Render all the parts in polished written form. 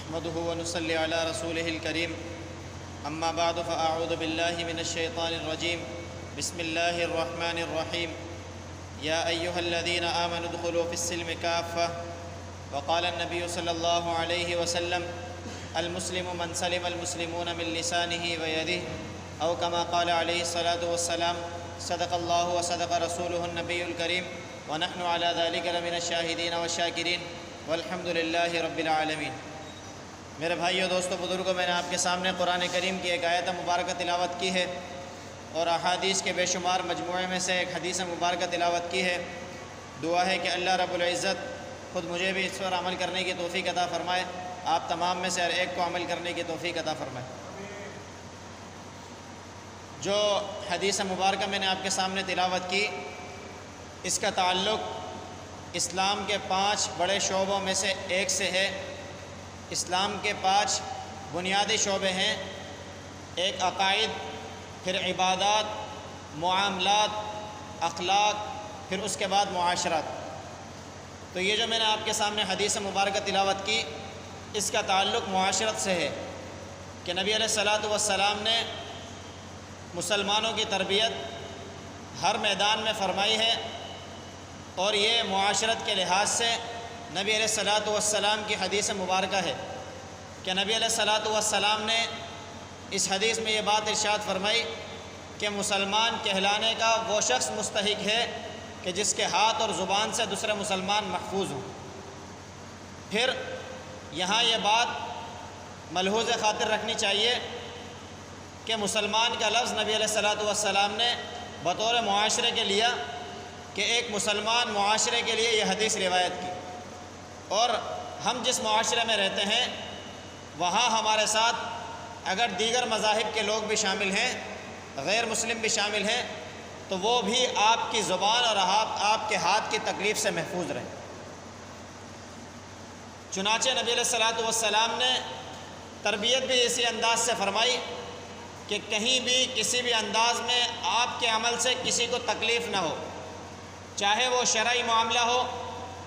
نحمده ونصلي على رسوله الكريم أما بعد فأعوذ بالله من الشيطان الرجيم بسم الله الرحمن الرحيم يا أيها الذين آمنوا ادخلوا في السلم كافة وقال النبي صلى الله عليه وسلم المسلم من سلم المسلمون من لسانه ويده أو كما قال عليه الصلاة والسلام صدق الله وصدق رسوله النبي الكريم ونحن على ذلك لمن الشاهدين والشاكرين والحمد لله رب العالمين۔ میرے بھائیو، دوستو، بزرگوں، میں نے آپ کے سامنے قرآن کریم کی ایک آیت مبارکہ تلاوت کی ہے اور احادیث کے بے شمار مجموعے میں سے ایک حدیث مبارکہ تلاوت کی ہے۔ دعا ہے کہ اللہ رب العزت خود مجھے بھی اس پر عمل کرنے کی توفیق عطا فرمائے، آپ تمام میں سے ہر ایک کو عمل کرنے کی توفیق عطا فرمائے۔ جو حدیث مبارکہ میں نے آپ کے سامنے تلاوت کی، اس کا تعلق اسلام کے 5 بڑے شعبوں میں سے ایک سے ہے۔ اسلام کے 5 بنیادی شعبے ہیں، ایک عقائد، پھر عبادات، معاملات، اخلاق، پھر اس کے بعد معاشرت۔ تو یہ جو میں نے آپ کے سامنے حدیث مبارکہ تلاوت کی، اس کا تعلق معاشرت سے ہے کہ نبی علیہ الصلاۃ والسلام نے مسلمانوں کی تربیت ہر میدان میں فرمائی ہے، اور یہ معاشرت کے لحاظ سے نبی علیہ الصلاۃ والسلام کی حدیث مبارکہ ہے کہ نبی علیہ الصلاۃ والسلام نے اس حدیث میں یہ بات ارشاد فرمائی کہ مسلمان کہلانے کا وہ شخص مستحق ہے کہ جس کے ہاتھ اور زبان سے دوسرے مسلمان محفوظ ہوں۔ پھر یہاں یہ بات ملحوظ خاطر رکھنی چاہیے کہ مسلمان کا لفظ نبی علیہ الصلاۃ والسلام نے بطور معاشرے کے لیا کہ ایک مسلمان معاشرے کے لیے یہ حدیث روایت کی، اور ہم جس معاشرے میں رہتے ہیں وہاں ہمارے ساتھ اگر دیگر مذاہب کے لوگ بھی شامل ہیں، غیر مسلم بھی شامل ہیں، تو وہ بھی آپ کی زبان اور آپ کے ہاتھ کی تکلیف سے محفوظ رہیں۔ چنانچہ نبی علیہ الصلاۃ والسلام نے تربیت بھی اسی انداز سے فرمائی کہ کہیں بھی کسی بھی انداز میں آپ کے عمل سے کسی کو تکلیف نہ ہو، چاہے وہ شرعی معاملہ ہو،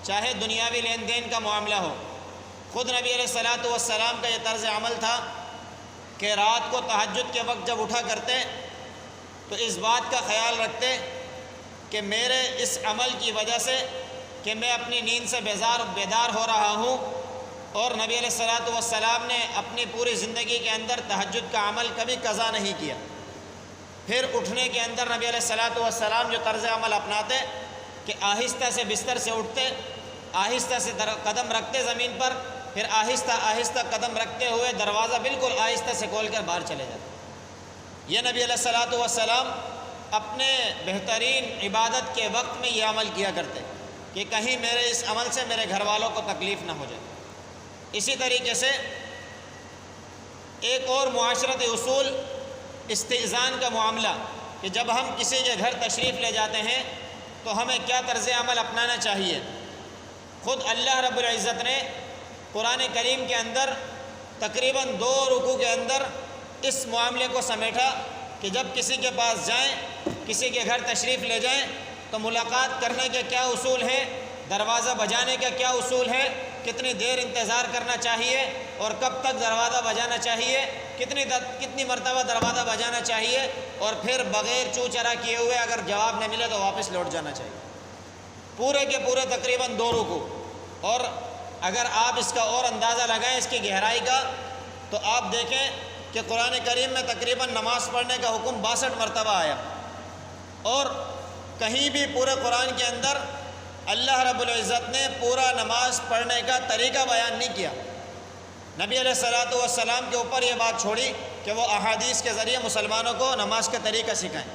چاہے دنیاوی لین دین کا معاملہ ہو۔ خود نبی علیہ الصلاۃ والسلام کا یہ طرز عمل تھا کہ رات کو تہجد کے وقت جب اٹھا کرتے تو اس بات کا خیال رکھتے کہ میرے اس عمل کی وجہ سے کہ میں اپنی نیند سے بیدار ہو رہا ہوں، اور نبی علیہ الصلاۃ والسلام نے اپنی پوری زندگی کے اندر تہجد کا عمل کبھی قضا نہیں کیا۔ پھر اٹھنے کے اندر نبی علیہ الصلاۃ والسلام جو طرز عمل اپناتے کہ آہستہ سے بستر سے اٹھتے، آہستہ سے قدم رکھتے زمین پر، پھر آہستہ آہستہ قدم رکھتے ہوئے دروازہ بالکل آہستہ سے کھول کر باہر چلے جاتے۔ یہ نبی علیہ الصلاۃ والسلام اپنے بہترین عبادت کے وقت میں یہ عمل کیا کرتے کہ کہیں میرے اس عمل سے میرے گھر والوں کو تکلیف نہ ہو جائے۔ اسی طریقے سے ایک اور معاشرتی اصول استئذان کا معاملہ کہ جب ہم کسی کے گھر تشریف لے جاتے ہیں تو ہمیں کیا طرز عمل اپنانا چاہیے۔ خود اللہ رب العزت نے قرآن کریم کے اندر تقریباً 2 رکوع کے اندر اس معاملے کو سمیٹا کہ جب کسی کے پاس جائیں، کسی کے گھر تشریف لے جائیں تو ملاقات کرنے کے کیا اصول ہیں، دروازہ بجانے کا کیا اصول ہے، کتنی دیر انتظار کرنا چاہیے اور کب تک دروازہ بجانا چاہیے، کتنی مرتبہ دروازہ بجانا چاہیے، اور پھر بغیر چوں چرا کیے ہوئے اگر جواب نہ ملے تو واپس لوٹ جانا چاہیے۔ پورے کے پورے تقریباً 2 رکوع، اور اگر آپ اس کا اور اندازہ لگائیں اس کی گہرائی کا تو آپ دیکھیں کہ قرآن کریم میں تقریباً نماز پڑھنے کا حکم 62 مرتبہ آیا، اور کہیں بھی پورے قرآن کے اندر اللہ رب العزت نے پورا نماز پڑھنے کا طریقہ بیان نہیں کیا۔ نبی علیہ الصلاۃ والسلام کے اوپر یہ بات چھوڑی کہ وہ احادیث کے ذریعے مسلمانوں کو نماز کا طریقہ سکھائیں،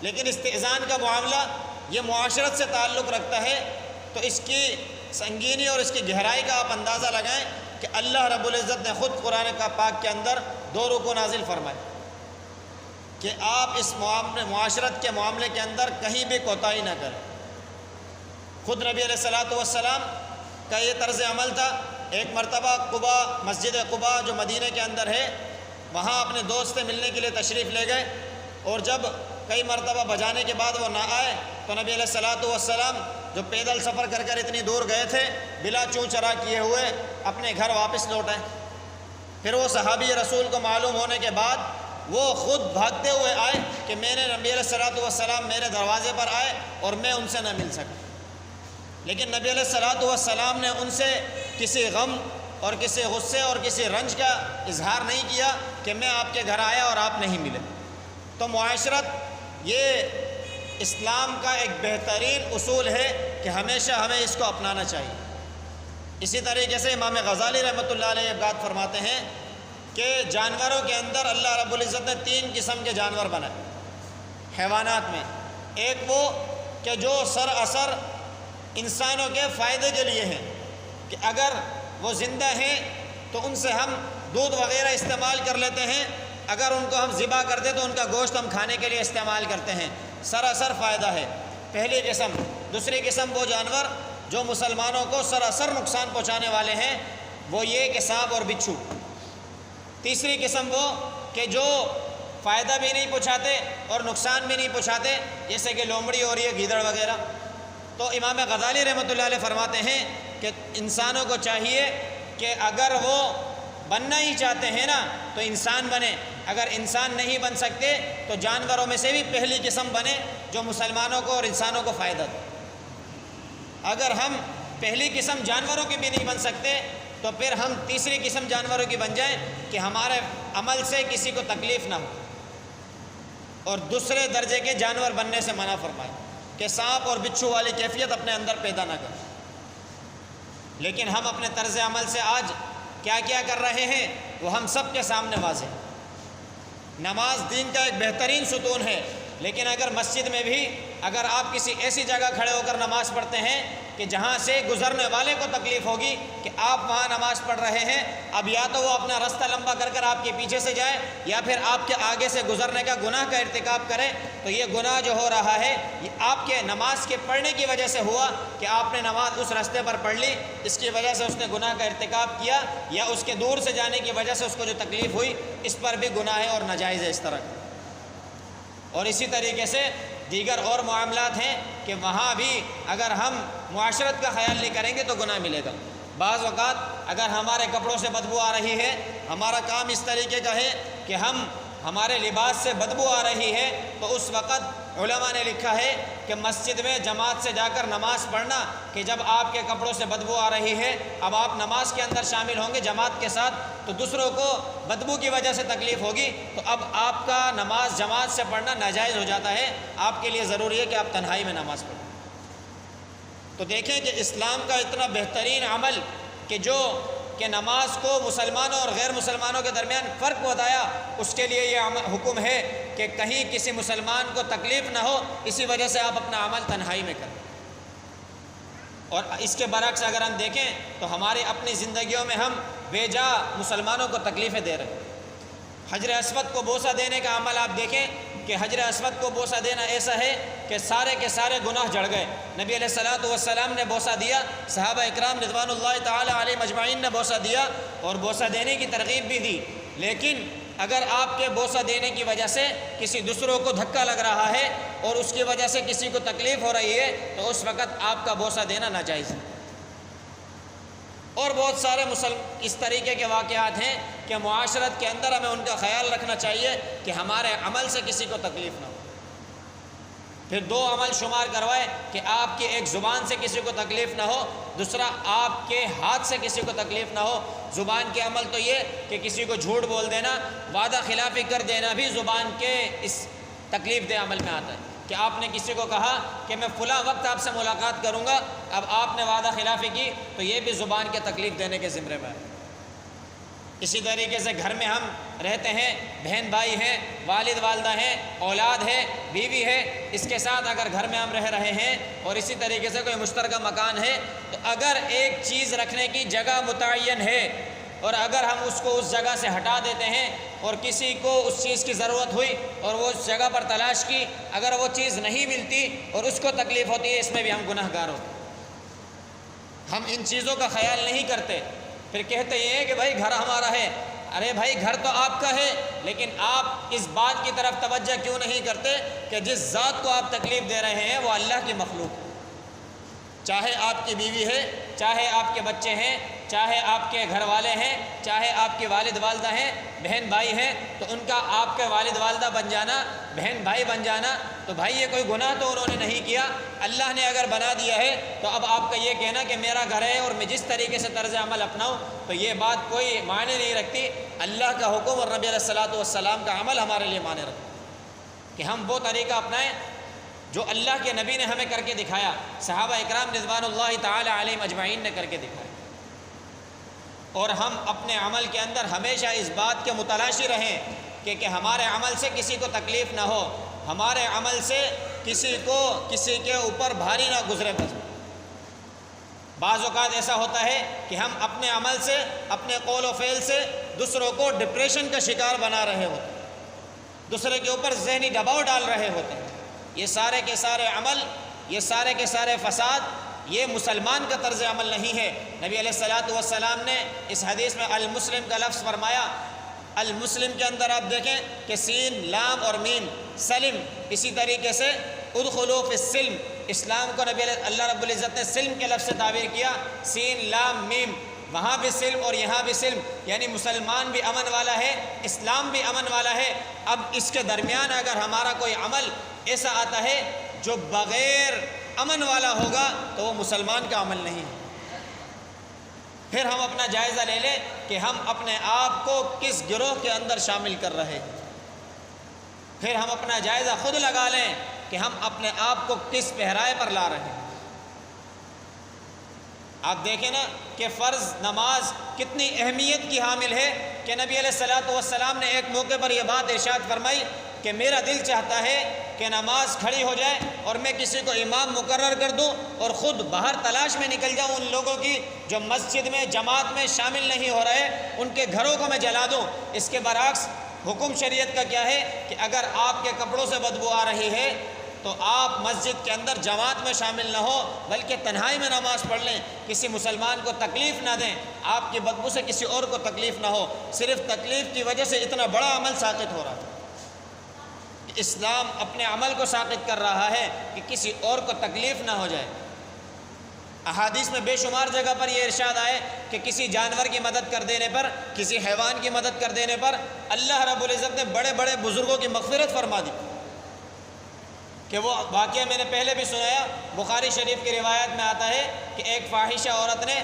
لیکن استئذان کا معاملہ یہ معاشرت سے تعلق رکھتا ہے، تو اس کی سنگینی اور اس کی گہرائی کا آپ اندازہ لگائیں کہ اللہ رب العزت نے خود قرآن کا پاک کے اندر 2 رکوع نازل فرمائے کہ آپ اس معاشرت کے معاملے کے اندر کہیں بھی کوتاہی نہ کریں۔ خود نبی علیہ الصلاۃ والسلام کا یہ طرز عمل تھا۔ ایک مرتبہ قباء، مسجد قباء جو مدینہ کے اندر ہے، وہاں اپنے دوست سے ملنے کے لیے تشریف لے گئے، اور جب کئی مرتبہ بجانے کے بعد وہ نہ آئے تو نبی علیہ الصلاۃ والسلام جو پیدل سفر کر اتنی دور گئے تھے، بلا چوں چرا کیے ہوئے اپنے گھر واپس لوٹ آئے۔ پھر وہ صحابی رسول کو معلوم ہونے کے بعد وہ خود بھاگتے ہوئے آئے کہ میرے نبی علیہ الصلوۃ والسلام میرے دروازے پر آئے اور میں ان سے نہ مل سکا، لیکن نبی علیہ الصلوۃ والسلام نے ان سے کسی غم اور کسی غصے اور کسی رنج کا اظہار نہیں کیا کہ میں آپ کے گھر آیا اور آپ نہیں ملے۔ تو معاشرت یہ اسلام کا ایک بہترین اصول ہے کہ ہمیشہ ہمیں اس کو اپنانا چاہیے۔ اسی طریقے سے امام غزالی رحمۃ اللہ علیہ بات فرماتے ہیں کہ جانوروں کے اندر اللہ رب العزت نے 3 قسم کے جانور بنائے حیوانات میں۔ ایک وہ کہ جو سراسر انسانوں کے فائدے کے لیے ہیں، کہ اگر وہ زندہ ہیں تو ان سے ہم دودھ وغیرہ استعمال کر لیتے ہیں، اگر ان کو ہم ذبح کر دیں تو ان کا گوشت ہم کھانے کے لیے استعمال کرتے ہیں، سراسر فائدہ ہے، پہلی قسم۔ دوسری قسم وہ جانور جو مسلمانوں کو سراسر نقصان پہنچانے والے ہیں، وہ یہ کہ سانپ اور بچھو۔ تیسری قسم وہ کہ جو فائدہ بھی نہیں پہنچاتے اور نقصان بھی نہیں پہنچاتے، جیسے کہ لومڑی اور یہ گیدڑ وغیرہ۔ تو امام غزالی رحمۃ اللہ علیہ فرماتے ہیں کہ انسانوں کو چاہیے کہ اگر وہ بننا ہی چاہتے ہیں نا تو انسان بنے، اگر انسان نہیں بن سکتے تو جانوروں میں سے بھی پہلی قسم بنے جو مسلمانوں کو اور انسانوں کو فائدہ دے۔ اگر ہم پہلی قسم جانوروں کی بھی نہیں بن سکتے تو پھر ہم تیسری قسم جانوروں کی بن جائیں کہ ہمارے عمل سے کسی کو تکلیف نہ ہو، اور دوسرے درجے کے جانور بننے سے منع فرمائے کہ سانپ اور بچھو والی کیفیت اپنے اندر پیدا نہ کریں۔ لیکن ہم اپنے طرز عمل سے آج کیا کیا کر رہے ہیں وہ ہم سب کے سامنے واضح ہے۔ نماز دین کا ایک بہترین ستون ہے، لیکن اگر مسجد میں بھی اگر آپ کسی ایسی جگہ کھڑے ہو کر نماز پڑھتے ہیں کہ جہاں سے گزرنے والے کو تکلیف ہوگی کہ آپ وہاں نماز پڑھ رہے ہیں، اب یا تو وہ اپنا راستہ لمبا کر کر آپ کے پیچھے سے جائے یا پھر آپ کے آگے سے گزرنے کا گناہ کا ارتکاب کرے، تو یہ گناہ جو ہو رہا ہے یہ آپ کے نماز کے پڑھنے کی وجہ سے ہوا کہ آپ نے نماز اس راستے پر پڑھ لی، اس کی وجہ سے اس نے گناہ کا ارتکاب کیا، یا اس کے دور سے جانے کی وجہ سے اس کو جو تکلیف ہوئی اس پر بھی گناہ ہے اور ناجائز ہے اس طرح۔ اور اسی طریقے سے دیگر اور معاملات ہیں کہ وہاں بھی اگر ہم معاشرت کا خیال نہیں کریں گے تو گناہ ملے گا۔ بعض اوقات اگر ہمارے کپڑوں سے بدبو آ رہی ہے، ہمارا کام اس طریقے کا ہے کہ ہمارے لباس سے بدبو آ رہی ہے، تو اس وقت علماء نے لکھا ہے کہ مسجد میں جماعت سے جا کر نماز پڑھنا، کہ جب آپ کے کپڑوں سے بدبو آ رہی ہے، اب آپ نماز کے اندر شامل ہوں گے جماعت کے ساتھ تو دوسروں کو بدبو کی وجہ سے تکلیف ہوگی، تو اب آپ کا نماز جماعت سے پڑھنا ناجائز ہو جاتا ہے، آپ کے لیے ضروری ہے کہ آپ تنہائی میں نماز پڑھیں۔ تو دیکھیں کہ اسلام کا اتنا بہترین عمل کہ نماز کو مسلمانوں اور غیر مسلمانوں کے درمیان فرق بتایا، اس کے لیے یہ حکم ہے کہ کہیں کسی مسلمان کو تکلیف نہ ہو، اسی وجہ سے آپ اپنا عمل تنہائی میں کریں۔ اور اس کے برعکس اگر ہم دیکھیں تو ہماری اپنی زندگیوں میں ہم بے جا مسلمانوں کو تکلیفیں دے رہے ہیں۔ حجر اسود کو بوسہ دینے کا عمل آپ دیکھیں کہ حجر اسود کو بوسہ دینا ایسا ہے کہ سارے کے سارے گناہ جڑ گئے۔ نبی علیہ الصلوۃ والسلام نے بوسہ دیا، صحابہ اکرام رضوان اللہ تعالی علیہ مجمعین نے بوسہ دیا اور بوسہ دینے کی ترغیب بھی دی، لیکن اگر آپ کے بوسہ دینے کی وجہ سے کسی دوسروں کو دھکا لگ رہا ہے اور اس کی وجہ سے کسی کو تکلیف ہو رہی ہے تو اس وقت آپ کا بوسہ دینا ناجائز ہے۔ اور بہت سارے اس طریقے کے واقعات ہیں کہ معاشرت کے اندر ہمیں ان کا خیال رکھنا چاہیے کہ ہمارے عمل سے کسی کو تکلیف نہ ہو۔ پھر 2 عمل شمار کروائے کہ آپ کی ایک زبان سے کسی کو تکلیف نہ ہو، دوسرا آپ کے ہاتھ سے کسی کو تکلیف نہ ہو۔ زبان کے عمل تو یہ کہ کسی کو جھوٹ بول دینا، وعدہ خلافی کر دینا بھی زبان کے اس تکلیف دہ عمل میں آتا ہے، کہ آپ نے کسی کو کہا کہ میں فلاں وقت آپ سے ملاقات کروں گا، اب آپ نے وعدہ خلافی کی تو یہ بھی زبان کے تکلیف دینے کے ذمے میں ہے۔ اسی طریقے سے گھر میں ہم رہتے ہیں، بہن بھائی ہیں، والد والدہ ہیں، اولاد ہے، بیوی ہے، اس کے ساتھ اگر گھر میں ہم رہ رہے ہیں اور اسی طریقے سے کوئی مشترکہ مکان ہے، تو اگر ایک چیز رکھنے کی جگہ متعین ہے اور اگر ہم اس کو اس جگہ سے ہٹا دیتے ہیں اور کسی کو اس چیز کی ضرورت ہوئی اور وہ اس جگہ پر تلاش کی، اگر وہ چیز نہیں ملتی اور اس کو تکلیف ہوتی ہے، اس میں بھی ہم گناہ گار ہوتے ہیں۔ ہم ان چیزوں کا خیال نہیں کرتے، پھر کہتے ہیں کہ بھائی گھر ہمارا ہے۔ ارے بھائی گھر تو آپ کا ہے، لیکن آپ اس بات کی طرف توجہ کیوں نہیں کرتے کہ جس ذات کو آپ تکلیف دے رہے ہیں وہ اللہ کی مخلوق ہے۔ چاہے آپ کی بیوی ہے، چاہے آپ کے بچے ہیں، چاہے آپ کے گھر والے ہیں، چاہے آپ کے والد والدہ ہیں، بہن بھائی ہیں، تو ان کا آپ کے والد والدہ بن جانا، بہن بھائی بن جانا، تو بھائی یہ کوئی گناہ تو انہوں نے نہیں کیا، اللہ نے اگر بنا دیا ہے تو اب آپ کا یہ کہنا کہ میرا گھر ہے اور میں جس طریقے سے طرز عمل اپناؤں، تو یہ بات کوئی معنی نہیں رکھتی۔ اللہ کا حکم اور نبی علیہ الصلاۃ کا عمل ہمارے لیے معنی رکھتا کہ ہم وہ طریقہ اپنائیں جو اللہ کے نبی نے ہمیں کر کے دکھایا، صحابہ اکرام رضوان اللہ تعالی علیہم اجمعین نے کر کے دکھایا، اور ہم اپنے عمل کے اندر ہمیشہ اس بات کے متلاشی رہیں کہ ہمارے عمل سے کسی کو تکلیف نہ ہو، ہمارے عمل سے کسی کے اوپر بھاری نہ گزرے۔ بعض اوقات ایسا ہوتا ہے کہ ہم اپنے عمل سے، اپنے قول و فعل سے دوسروں کو ڈپریشن کا شکار بنا رہے ہوتے ہیں، دوسرے کے اوپر ذہنی دباؤ ڈال رہے ہوتے ہیں۔ یہ سارے کے سارے عمل، یہ سارے کے سارے فساد، یہ مسلمان کا طرز عمل نہیں ہے۔ نبی علیہ الصلاۃ والسلام نے اس حدیث میں المسلم کا لفظ فرمایا۔ المسلم کے اندر آپ دیکھیں کہ سین، لام اور میم، سلم، اسی طریقے سے ادخلوا فی السلم، اسلام کو اللہ رب العزت نے سلم کے لفظ سے تعبیر کیا، سین، لام، میم، وہاں بھی سلم اور یہاں بھی سلم، یعنی مسلمان بھی امن والا ہے، اسلام بھی امن والا ہے۔ اب اس کے درمیان اگر ہمارا کوئی عمل ایسا آتا ہے جو بغیر امن والا ہوگا تو وہ مسلمان کا عمل نہیں ہے۔ پھر ہم اپنا جائزہ لے لیں کہ ہم اپنے آپ کو کس گروہ کے اندر شامل کر رہے ہیں، پھر ہم اپنا جائزہ خود لگا لیں کہ ہم اپنے آپ کو کس پہرائے پر لا رہے ہیں۔ آپ دیکھیں نا کہ فرض نماز کتنی اہمیت کی حامل ہے کہ نبی علیہ الصلاۃ والسلام نے ایک موقع پر یہ بات ارشاد فرمائی کہ میرا دل چاہتا ہے کہ نماز کھڑی ہو جائے اور میں کسی کو امام مقرر کر دوں اور خود باہر تلاش میں نکل جاؤں ان لوگوں کی جو مسجد میں جماعت میں شامل نہیں ہو رہے، ان کے گھروں کو میں جلا دوں۔ اس کے برعکس حکم شریعت کا کیا ہے کہ اگر آپ کے کپڑوں سے بدبو آ رہی ہے تو آپ مسجد کے اندر جماعت میں شامل نہ ہو بلکہ تنہائی میں نماز پڑھ لیں، کسی مسلمان کو تکلیف نہ دیں، آپ کی بدبو سے کسی اور کو تکلیف نہ ہو۔ صرف تکلیف کی وجہ سے اتنا بڑا عمل ساقط ہو رہا ہے۔ اسلام اپنے عمل کو ساقط کر رہا ہے کہ کسی اور کو تکلیف نہ ہو جائے۔ احادیث میں بے شمار جگہ پر یہ ارشاد آئے کہ کسی جانور کی مدد کر دینے پر، کسی حیوان کی مدد کر دینے پر اللہ رب العزت نے بڑے بڑے بزرگوں کی مغفرت فرما دی، کہ وہ واقعہ میں نے پہلے بھی سنایا، بخاری شریف کی روایت میں آتا ہے کہ ایک فاحشہ عورت نے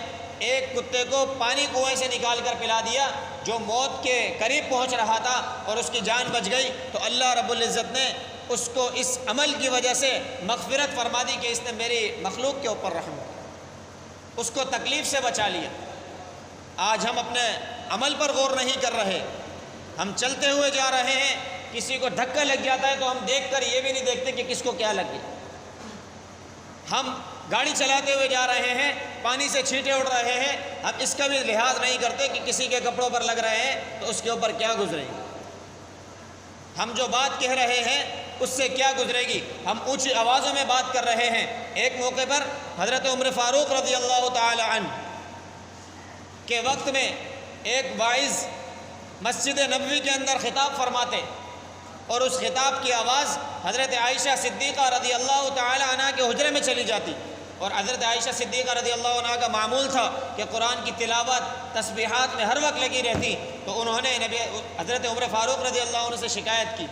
ایک کتے کو پانی کنویں سے نکال کر پلا دیا جو موت کے قریب پہنچ رہا تھا اور اس کی جان بچ گئی، تو اللہ رب العزت نے اس کو اس عمل کی وجہ سے مغفرت فرما دی کہ اس نے میری مخلوق کے اوپر رحم کیا، اس کو تکلیف سے بچا لیا۔ آج ہم اپنے عمل پر غور نہیں کر رہے، ہم چلتے ہوئے جا رہے ہیں، کسی کو دھکا لگ جاتا ہے تو ہم دیکھ کر یہ بھی نہیں دیکھتے کہ کس کو کیا لگ گیا۔ ہم گاڑی چلاتے ہوئے جا رہے ہیں، پانی سے چھینٹے اڑ رہے ہیں، ہم اس کا بھی لحاظ نہیں کرتے کہ کسی کے کپڑوں پر لگ رہے ہیں تو اس کے اوپر کیا گزرے گی، ہم جو بات کہہ رہے ہیں اس سے کیا گزرے گی۔ ہم اونچی آوازوں میں بات کر رہے ہیں۔ ایک موقع پر حضرت عمر فاروق رضی اللہ تعالی عنہ کے وقت میں ایک واعظ مسجد نبوی کے اندر خطاب فرماتے اور اس خطاب کی آواز حضرت عائشہ صدیقہ رضی اللہ تعالی عنہ کے حجرے میں چلی جاتی، اور حضرت عائشہ صدیقہ رضی اللہ عنہ کا معمول تھا کہ قرآن کی تلاوت تسبیحات میں ہر وقت لگی رہتی، تو انہوں نے حضرت عمر فاروق رضی اللہ عنہ سے شکایت کی،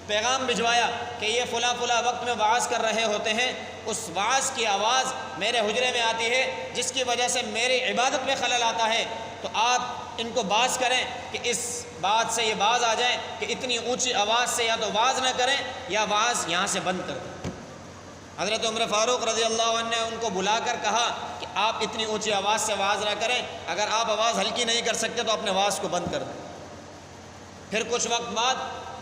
پیغام بھجوایا کہ یہ فلاں فلاں وقت میں وعظ کر رہے ہوتے ہیں، اس وعظ کی آواز میرے حجرے میں آتی ہے جس کی وجہ سے میری عبادت میں خلل آتا ہے، تو آپ ان کو باز کریں کہ اس بات سے یہ باز آ جائیں کہ اتنی اونچی آواز سے یا تو واعظ نہ کریں یا واعظ یہاں سے بند کر دیں۔ حضرت عمر فاروق رضی اللہ عنہ نے ان کو بلا کر کہا کہ آپ اتنی اونچی آواز سے واعظ نہ کریں، اگر آپ آواز ہلکی نہیں کر سکتے تو اپنے واعظ کو بند کر دیں۔ پھر کچھ وقت بعد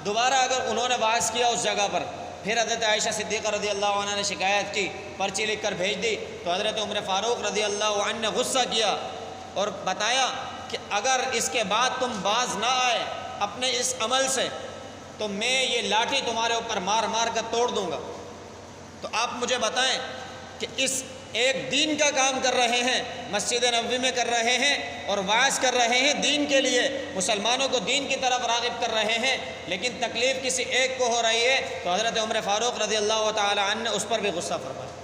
دوبارہ اگر انہوں نے واعظ کیا اس جگہ پر، پھر حضرت عائشہ صدیقہ رضی اللہ عنہ نے شکایت کی، پرچی لکھ کر بھیج دی، تو حضرت عمر فاروق رضی اللہ عنہ نے غصہ کیا اور بتایا کہ اگر اس کے بعد تم باز نہ آئے اپنے اس عمل سے تو میں یہ لاٹھی تمہارے اوپر مار مار کر توڑ دوں گا۔ تو آپ مجھے بتائیں کہ اس ایک دین کا کام کر رہے ہیں، مسجد نبوی میں کر رہے ہیں اور واعظ کر رہے ہیں دین کے لیے، مسلمانوں کو دین کی طرف راغب کر رہے ہیں، لیکن تکلیف کسی ایک کو ہو رہی ہے، تو حضرت عمر فاروق رضی اللہ تعالی عنہ نے اس پر بھی غصہ فرمایا۔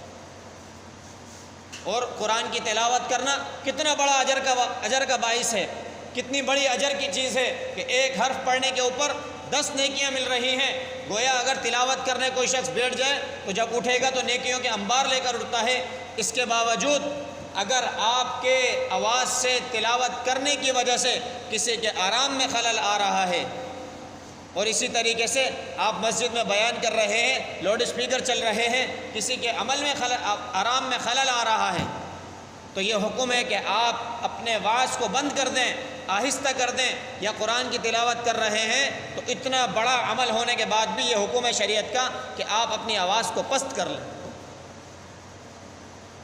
اور قرآن کی تلاوت کرنا کتنا بڑا اجر کا باعث ہے، کتنی بڑی اجر کی چیز ہے کہ ایک حرف پڑھنے کے اوپر 10 نیکیاں مل رہی ہیں۔ گویا اگر تلاوت کرنے کوئی شخص بیٹھ جائے تو جب اٹھے گا تو نیکیوں کے انبار لے کر اٹھتا ہے۔ اس کے باوجود اگر آپ کے آواز سے تلاوت کرنے کی وجہ سے کسی کے آرام میں خلل آ رہا ہے، اور اسی طریقے سے آپ مسجد میں بیان کر رہے ہیں، لاؤڈ اسپیکر چل رہے ہیں، کسی کے عمل میں آرام میں خلل آ رہا ہے، تو یہ حکم ہے کہ آپ اپنے آواز کو بند کر دیں، آہستہ کر دیں۔ یا قرآن کی تلاوت کر رہے ہیں تو اتنا بڑا عمل ہونے کے بعد بھی یہ حکم ہے شریعت کا کہ آپ اپنی آواز کو پست کر لیں۔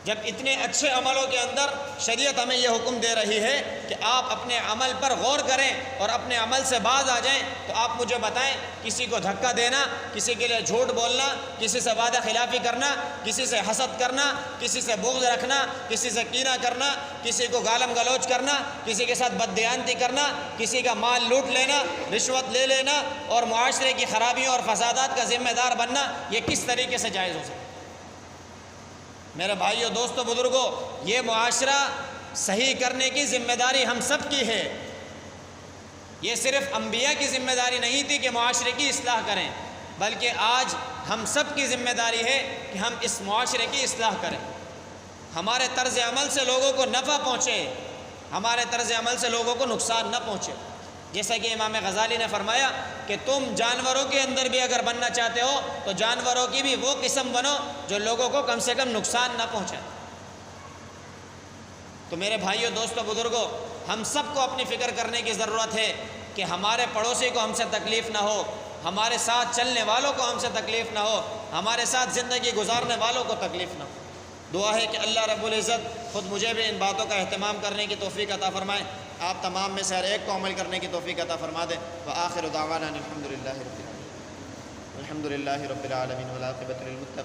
جب اتنے اچھے عملوں کے اندر شریعت ہمیں یہ حکم دے رہی ہے کہ آپ اپنے عمل پر غور کریں اور اپنے عمل سے باز آ جائیں، تو آپ مجھے بتائیں، کسی کو دھکا دینا، کسی کے لیے جھوٹ بولنا، کسی سے وعدہ خلافی کرنا، کسی سے حسد کرنا، کسی سے بغض رکھنا، کسی سے کینہ کرنا، کسی کو گالم گلوچ کرنا، کسی کے ساتھ بددیانتی کرنا، کسی کا مال لوٹ لینا، رشوت لے لینا اور معاشرے کی خرابیوں اور فسادات کا ذمہ دار بننا، یہ کس طریقے سے جائز ہو سکتا ہے؟ میرے بھائیوں، دوستوں، بزرگوں، یہ معاشرہ صحیح کرنے کی ذمہ داری ہم سب کی ہے۔ یہ صرف انبیاء کی ذمہ داری نہیں تھی کہ معاشرے کی اصلاح کریں، بلکہ آج ہم سب کی ذمہ داری ہے کہ ہم اس معاشرے کی اصلاح کریں، ہمارے طرز عمل سے لوگوں کو نفع پہنچے، ہمارے طرز عمل سے لوگوں کو نقصان نہ پہنچے۔ جیسا کہ امام غزالی نے فرمایا کہ تم جانوروں کے اندر بھی اگر بننا چاہتے ہو تو جانوروں کی بھی وہ قسم بنو جو لوگوں کو کم سے کم نقصان نہ پہنچائے۔ تو میرے بھائیوں، دوستوں، بزرگوں، ہم سب کو اپنی فکر کرنے کی ضرورت ہے کہ ہمارے پڑوسی کو ہم سے تکلیف نہ ہو، ہمارے ساتھ چلنے والوں کو ہم سے تکلیف نہ ہو، ہمارے ساتھ زندگی گزارنے والوں کو تکلیف نہ ہو۔ دعا ہے کہ اللہ رب العزت خود مجھے بھی ان باتوں کا اہتمام کرنے کی توفیق عطا فرمائے، آپ تمام میں سے ہر ایک کو عمل کرنے کی توفیق عطا فرما دے۔ وآخر دعوانا الحمدللہ رب العالمین والعاقبۃ للمتقین۔